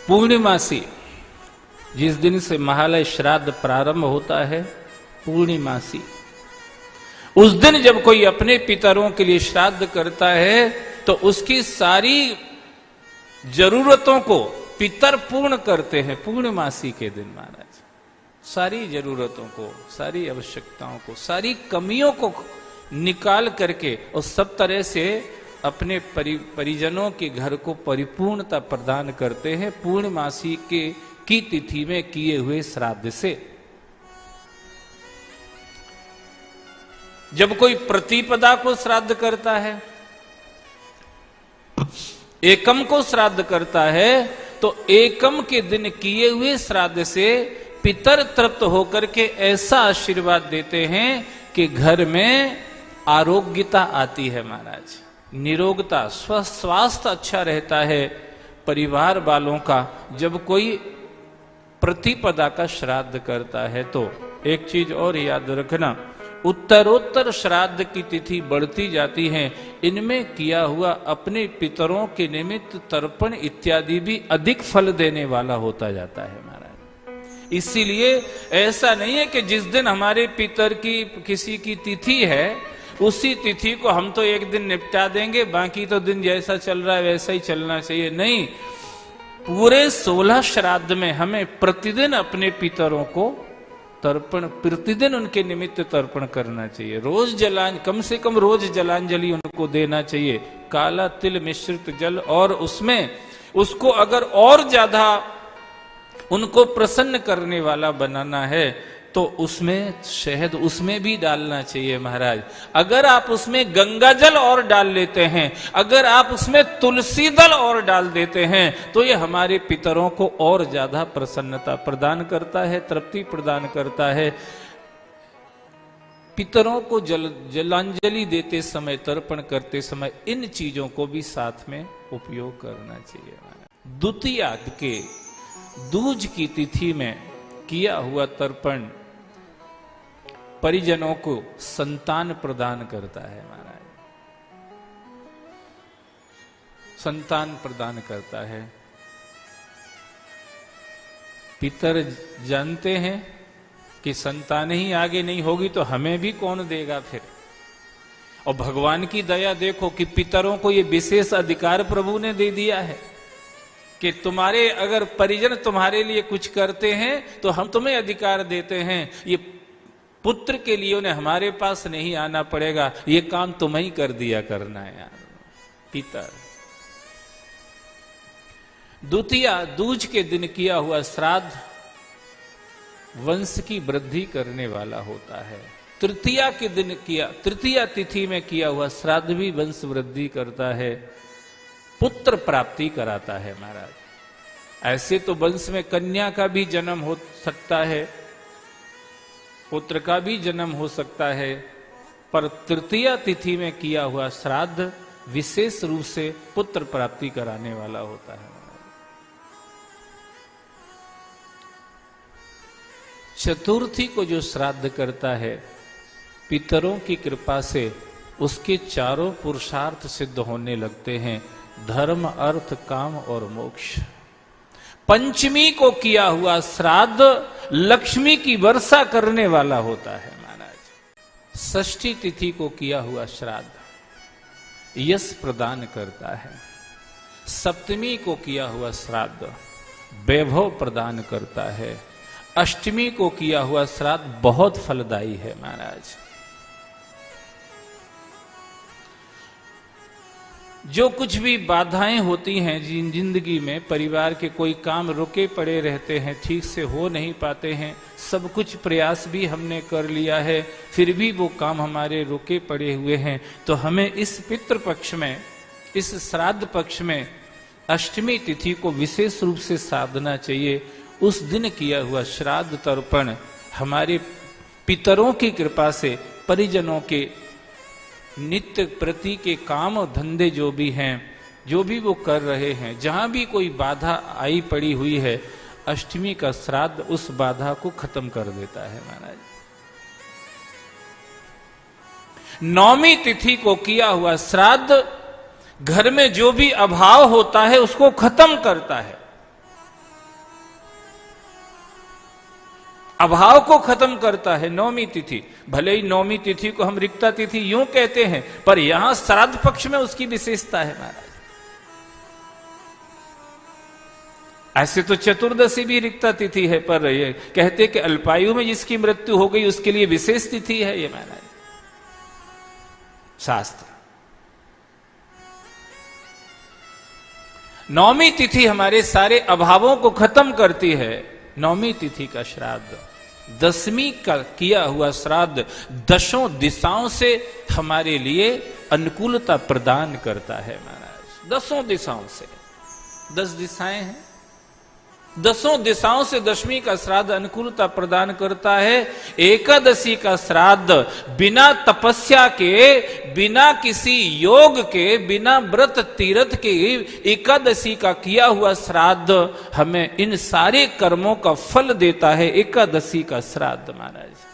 पूर्णिमासी, जिस दिन से महालय श्राद्ध प्रारंभ होता है, पूर्णिमासी, उस दिन जब कोई अपने पितरों के लिए श्राद्ध करता है तो उसकी सारी जरूरतों को पितर पूर्ण करते हैं। पूर्णमासी के दिन महाराज सारी जरूरतों को, सारी आवश्यकताओं को, सारी कमियों को निकाल करके और सब तरह से अपने परिजनों के घर को परिपूर्णता प्रदान करते हैं पूर्णमासी की तिथि में किए हुए श्राद्ध से। जब कोई प्रतिपदा को श्राद्ध करता है, एकम को श्राद्ध करता है, तो एकम के दिन किए हुए श्राद्ध से पितर तृप्त होकर के ऐसा आशीर्वाद देते हैं कि घर में आरोग्यता आती है महाराज, निरोगता, स्वास्थ्य अच्छा रहता है परिवार वालों का। जब कोई प्रतिपदा का श्राद्ध करता है तो एक चीज और याद रखना, उत्तरोत्तर श्राद्ध की तिथि बढ़ती जाती है, इनमें किया हुआ अपने पितरों के निमित्त तर्पण इत्यादि भी अधिक फल देने वाला होता जाता है महाराज। इसीलिए ऐसा नहीं है कि जिस दिन हमारे पितर की किसी की तिथि है उसी तिथि को हम तो एक दिन निपटा देंगे, बाकी तो दिन जैसा चल रहा है वैसा ही चलना चाहिए। नहीं, पूरे 16 श्राद्ध में हमें प्रतिदिन अपने पितरों को तर्पण, प्रतिदिन उनके निमित्त तर्पण करना चाहिए। रोज कम से कम रोज जलांजलि उनको देना चाहिए, काला तिल मिश्रित जल, और उसमें उसको अगर और ज्यादा उनको प्रसन्न करने वाला बनाना है तो उसमें शहद उसमें भी डालना चाहिए महाराज। अगर आप उसमें गंगा जल और डाल लेते हैं, अगर आप उसमें तुलसी दल और डाल देते हैं, तो ये हमारे पितरों को और ज्यादा प्रसन्नता प्रदान करता है, तृप्ति प्रदान करता है। पितरों को जलांजलि देते समय, तर्पण करते समय इन चीजों को भी साथ में उपयोग करना चाहिए। द्वितीया के दूज की तिथि में किया हुआ तर्पण परिजनों को संतान प्रदान करता है महाराज, संतान प्रदान करता है। पितर जानते हैं कि संतान ही आगे नहीं होगी तो हमें भी कौन देगा फिर। और भगवान की दया देखो कि पितरों को ये विशेष अधिकार प्रभु ने दे दिया है कि तुम्हारे अगर परिजन तुम्हारे लिए कुछ करते हैं तो हम तुम्हें अधिकार देते हैं, ये पुत्र के लिए उन्हें हमारे पास नहीं आना पड़ेगा, ये काम तुम्हें ही कर दिया करना है यार। पितर द्वितीया दूज के दिन किया हुआ श्राद्ध वंश की वृद्धि करने वाला होता है। तृतीया के दिन तृतीया तिथि में किया हुआ श्राद्ध भी वंश वृद्धि करता है, पुत्र प्राप्ति कराता है महाराज। ऐसे तो वंश में कन्या का भी जन्म हो सकता है, पुत्र का भी जन्म हो सकता है, पर तृतीया तिथि में किया हुआ श्राद्ध विशेष रूप से पुत्र प्राप्ति कराने वाला होता है। चतुर्थी को जो श्राद्ध करता है, पितरों की कृपा से उसके चारों पुरुषार्थ सिद्ध होने लगते हैं, धर्म, अर्थ, काम और मोक्ष। पंचमी को किया हुआ श्राद्ध लक्ष्मी की वर्षा करने वाला होता है महाराज। षष्ठी तिथि को किया हुआ श्राद्ध यश प्रदान करता है। सप्तमी को किया हुआ श्राद्ध वैभव प्रदान करता है। अष्टमी को किया हुआ श्राद्ध बहुत फलदायी है महाराज। जो कुछ भी बाधाएं होती हैं जिंदगी में, परिवार के कोई काम रुके पड़े रहते हैं, ठीक से हो नहीं पाते हैं, सब कुछ प्रयास भी हमने कर लिया है, फिर भी वो काम हमारे रुके पड़े हुए हैं, तो हमें इस पितृ पक्ष में, इस श्राद्ध पक्ष में अष्टमी तिथि को विशेष रूप से साधना चाहिए। उस दिन किया हुआ श्राद्ध तर्पण हमारे पितरों की कृपा से परिजनों के नित्य प्रति के काम और धंधे जो भी हैं, जो भी वो कर रहे हैं, जहां भी कोई बाधा आई पड़ी हुई है, अष्टमी का श्राद्ध उस बाधा को खत्म कर देता है महाराज। नौमी तिथि को किया हुआ श्राद्ध घर में जो भी अभाव होता है उसको खत्म करता है। अभाव को खत्म करता है नौमी तिथि। भले ही नौमी तिथि को हम रिक्ता तिथि यूं कहते हैं, पर यहां श्राद्ध पक्ष में उसकी विशेषता है महाराज। ऐसे तो चतुर्दशी भी रिक्ता तिथि है, पर ये कहते कि अल्पायु में जिसकी मृत्यु हो गई उसके लिए विशेष तिथि है ये महाराज शास्त्र। नौमी तिथि हमारे सारे अभावों को खत्म करती है। नौमी तिथि का श्राद्ध, दसवीं का किया हुआ श्राद्ध दशों दिशाओं से हमारे लिए अनुकूलता प्रदान करता है महाराज। दसों दिशाओं से, 10 दिशाएं हैं, दसों दिशाओं से दशमी का श्राद्ध अनुकूलता प्रदान करता है। एकादशी का श्राद्ध बिना तपस्या के, बिना किसी योग के, बिना व्रत तीर्थ के एकादशी का किया हुआ श्राद्ध हमें इन सारे कर्मों का फल देता है। एकादशी का श्राद्ध महाराज